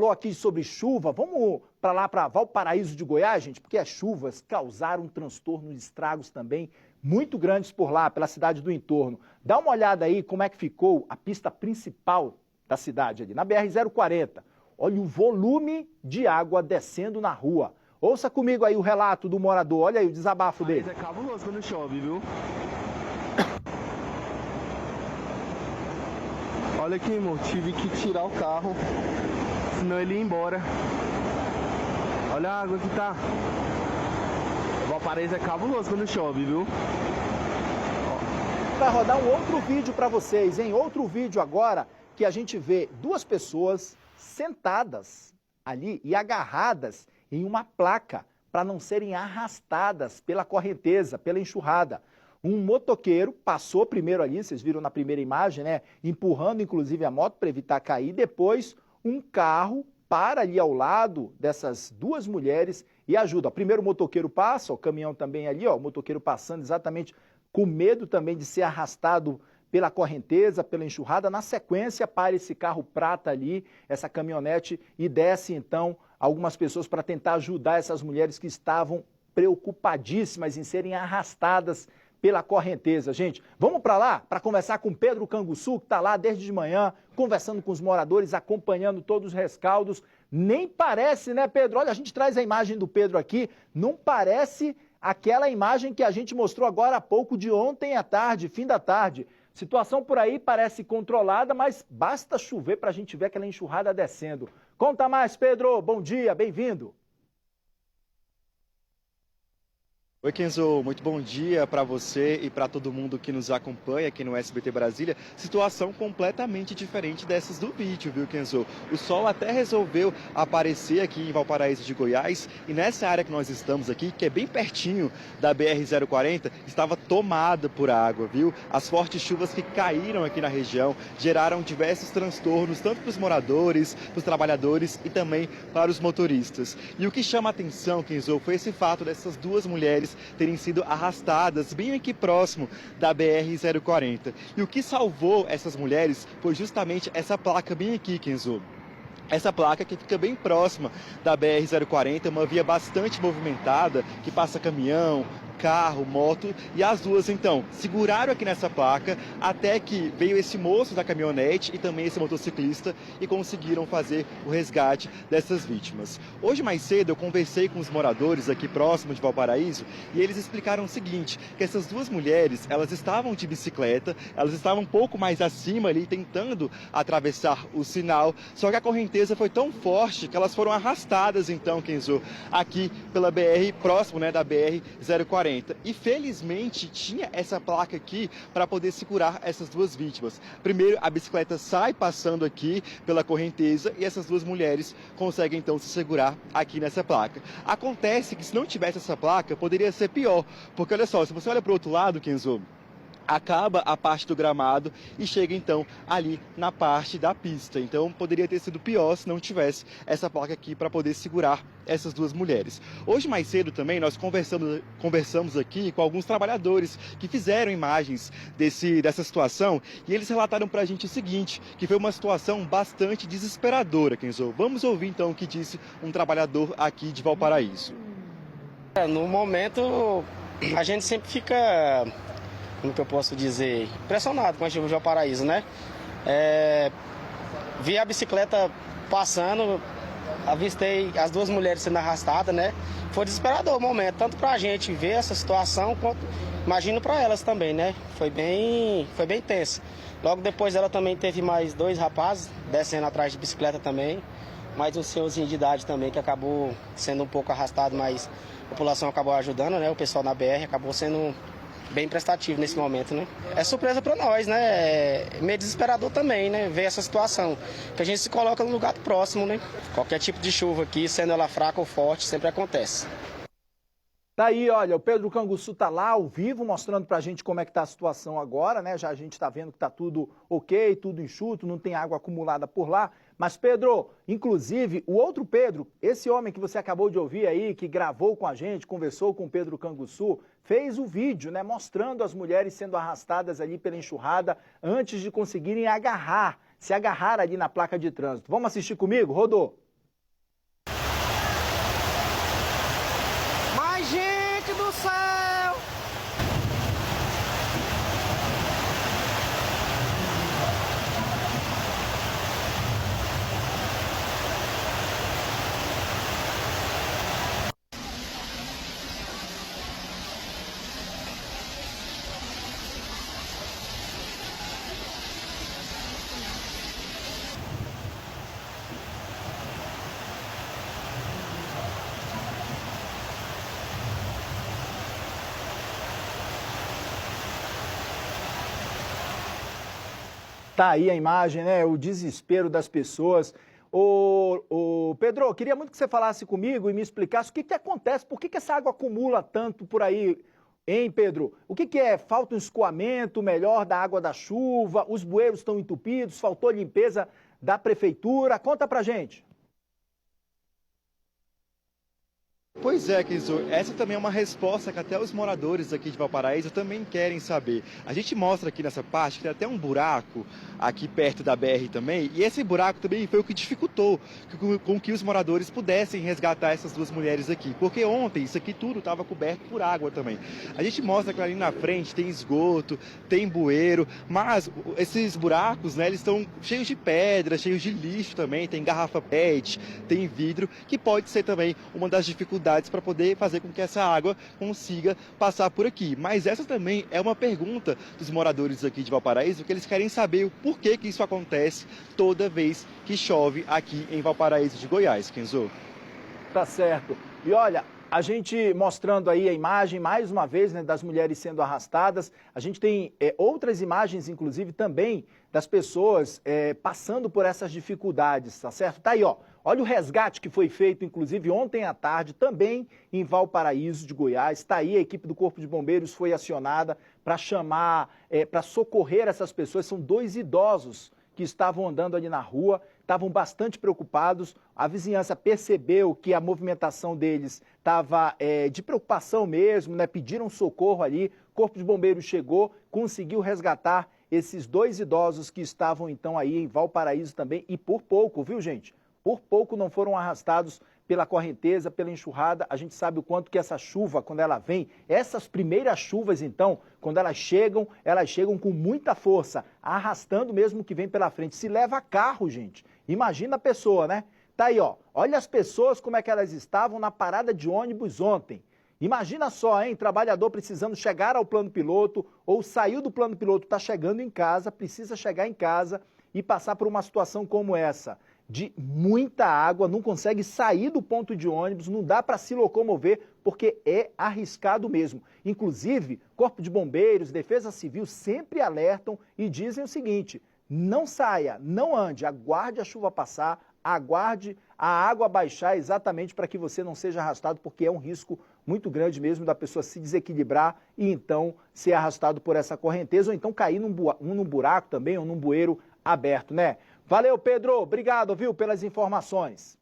Falou aqui sobre chuva, vamos para lá, para Valparaíso de Goiás, gente, porque as chuvas causaram um transtorno de estragos também muito grandes por lá, pela cidade do entorno. Dá uma olhada aí como é que ficou a pista principal da cidade ali, na BR-040. Olha o volume de água descendo na rua. Ouça comigo aí o relato do morador, olha aí o desabafo dele. Mas é cabuloso quando chove, viu? Olha aqui, irmão, tive que tirar o carro, senão ele ia embora. Olha a água que tá. O Valparaíso é cabuloso quando chove, viu? Vai rodar um outro vídeo para vocês, hein? Outro vídeo agora que a gente vê duas pessoas sentadas ali e agarradas em uma placa para não serem arrastadas pela correnteza, pela enxurrada. Um motoqueiro passou primeiro ali, vocês viram na primeira imagem, né? Empurrando inclusive a moto para evitar cair. Depois, um carro para ali ao lado dessas duas mulheres e ajuda. Primeiro o motoqueiro passa, o caminhão também ali, ó, o motoqueiro passando exatamente com medo também de ser arrastado pela correnteza, pela enxurrada. Na sequência, para esse carro prata ali, essa caminhonete, e desce então algumas pessoas para tentar ajudar essas mulheres que estavam preocupadíssimas em serem arrastadas pela correnteza. Gente, vamos para lá para conversar com Pedro Canguçu, que está lá desde de manhã, conversando com os moradores, acompanhando todos os rescaldos. Nem parece, né, Pedro? Olha, a gente traz a imagem do Pedro aqui, não parece aquela imagem que a gente mostrou agora há pouco, de ontem à tarde, fim da tarde. Situação por aí parece controlada, mas basta chover para a gente ver aquela enxurrada descendo. Conta mais, Pedro. Bom dia, bem-vindo. Oi, Kenzo, muito bom dia para você e para todo mundo que nos acompanha aqui no SBT Brasília. Situação completamente diferente dessas do vídeo, viu, Kenzo? O sol até resolveu aparecer aqui em Valparaíso de Goiás e nessa área que nós estamos aqui, que é bem pertinho da BR-040, estava tomada por água, viu? As fortes chuvas que caíram aqui na região geraram diversos transtornos, tanto para os moradores, para os trabalhadores e também para os motoristas. E o que chama a atenção, Kenzo, foi esse fato dessas duas mulheres terem sido arrastadas bem aqui próximo da BR-040. E o que salvou essas mulheres foi justamente essa placa bem aqui, Kenzo. Essa placa que fica bem próxima da BR-040, uma via bastante movimentada, que passa caminhão, carro, moto, e as duas então seguraram aqui nessa placa até que veio esse moço da caminhonete e também esse motociclista e conseguiram fazer o resgate dessas vítimas. Hoje mais cedo eu conversei com os moradores aqui próximo de Valparaíso e eles explicaram o seguinte, que essas duas mulheres, elas estavam de bicicleta, elas estavam um pouco mais acima ali tentando atravessar o sinal, só que a correnteza foi tão forte que elas foram arrastadas então, Kenzo, aqui pela BR, próximo, né, da BR-040. E felizmente tinha essa placa aqui para poder segurar essas duas vítimas. Primeiro a bicicleta sai passando aqui pela correnteza e essas duas mulheres conseguem então se segurar aqui nessa placa. Acontece que se não tivesse essa placa poderia ser pior, porque olha só, se você olha para o outro lado, Kenzo, acaba a parte do gramado e chega então ali na parte da pista. Então poderia ter sido pior se não tivesse essa placa aqui para poder segurar essas duas mulheres. Hoje mais cedo também nós conversamos aqui com alguns trabalhadores que fizeram imagens dessa situação e eles relataram para a gente o seguinte, que foi uma situação bastante desesperadora, Kenzo. Vamos ouvir então o que disse um trabalhador aqui de Valparaíso. No momento a gente sempre fica, como que eu posso dizer, impressionado com a chuva de Valparaíso, né? Vi a bicicleta passando, avistei as duas mulheres sendo arrastadas, né? Foi desesperador o momento, tanto pra gente ver essa situação, quanto imagino pra elas também, né? Foi bem tenso. Logo depois ela também teve mais dois rapazes descendo atrás de bicicleta também, mais um senhorzinho de idade também que acabou sendo um pouco arrastado, mas a população acabou ajudando, né? O pessoal na BR acabou sendo bem prestativo nesse momento, né? É surpresa para nós, né? É meio desesperador também, né? Ver essa situação, que a gente se coloca no lugar próximo, né? Qualquer tipo de chuva aqui, sendo ela fraca ou forte, sempre acontece. Tá aí, olha, o Pedro Canguçu tá lá ao vivo, mostrando pra gente como é que tá a situação agora, né? Já a gente tá vendo que tá tudo ok, tudo enxuto, não tem água acumulada por lá. Mas, Pedro, inclusive, o outro Pedro, esse homem que você acabou de ouvir aí, que gravou com a gente, conversou com o Pedro Canguçu, fez o vídeo, né? Mostrando as mulheres sendo arrastadas ali pela enxurrada antes de conseguirem se agarrar ali na placa de trânsito. Vamos assistir comigo? Rodou! Tá aí a imagem, né? O desespero das pessoas. Pedro, queria muito que você falasse comigo e me explicasse o que acontece, por que essa água acumula tanto por aí, hein, Pedro? O que é? Falta um escoamento melhor da água da chuva, os bueiros estão entupidos, faltou limpeza da prefeitura? Conta pra gente. Pois é, Kenzo, essa também é uma resposta que até os moradores aqui de Valparaíso também querem saber. A gente mostra aqui nessa parte que tem até um buraco aqui perto da BR também, e esse buraco também foi o que dificultou com que os moradores pudessem resgatar essas duas mulheres aqui, porque ontem isso aqui tudo estava coberto por água também. A gente mostra que ali na frente tem esgoto, tem bueiro, mas esses buracos, né, eles estão cheios de pedra, cheios de lixo também, tem garrafa PET, tem vidro, que pode ser também uma das dificuldades para poder fazer com que essa água consiga passar por aqui. Mas essa também é uma pergunta dos moradores aqui de Valparaíso, que eles querem saber o porquê que isso acontece toda vez que chove aqui em Valparaíso de Goiás, Kenzo. Tá certo. E olha, a gente mostrando aí a imagem, mais uma vez, né, das mulheres sendo arrastadas. A gente tem outras imagens, inclusive, também das pessoas passando por essas dificuldades, tá certo? Tá aí, ó. Olha o resgate que foi feito, inclusive, ontem à tarde, também em Valparaíso de Goiás. Está aí, a equipe do Corpo de Bombeiros foi acionada para chamar, para socorrer essas pessoas. São 2 idosos que estavam andando ali na rua, estavam bastante preocupados. A vizinhança percebeu que a movimentação deles estava de preocupação mesmo, né? Pediram socorro ali. O Corpo de Bombeiros chegou, conseguiu resgatar esses 2 idosos que estavam então aí em Valparaíso também, e por pouco, viu, gente? Por pouco não foram arrastados pela correnteza, pela enxurrada. A gente sabe o quanto que essa chuva, quando ela vem, essas primeiras chuvas, então, quando elas chegam com muita força, arrastando mesmo o que vem pela frente. Se leva carro, gente. Imagina a pessoa, né? Tá aí, ó. Olha as pessoas como é que elas estavam na parada de ônibus ontem. Imagina só, hein? Trabalhador precisando chegar ao plano piloto ou saiu do plano piloto, está chegando em casa, precisa chegar em casa e passar por uma situação como essa, de muita água, não consegue sair do ponto de ônibus, não dá para se locomover, porque é arriscado mesmo. Inclusive, Corpo de Bombeiros, Defesa Civil sempre alertam e dizem o seguinte: não saia, não ande, aguarde a chuva passar, aguarde a água baixar exatamente para que você não seja arrastado, porque é um risco muito grande mesmo da pessoa se desequilibrar e então ser arrastado por essa correnteza ou então cair num buraco também ou num bueiro aberto, né? Valeu, Pedro. Obrigado, viu, pelas informações.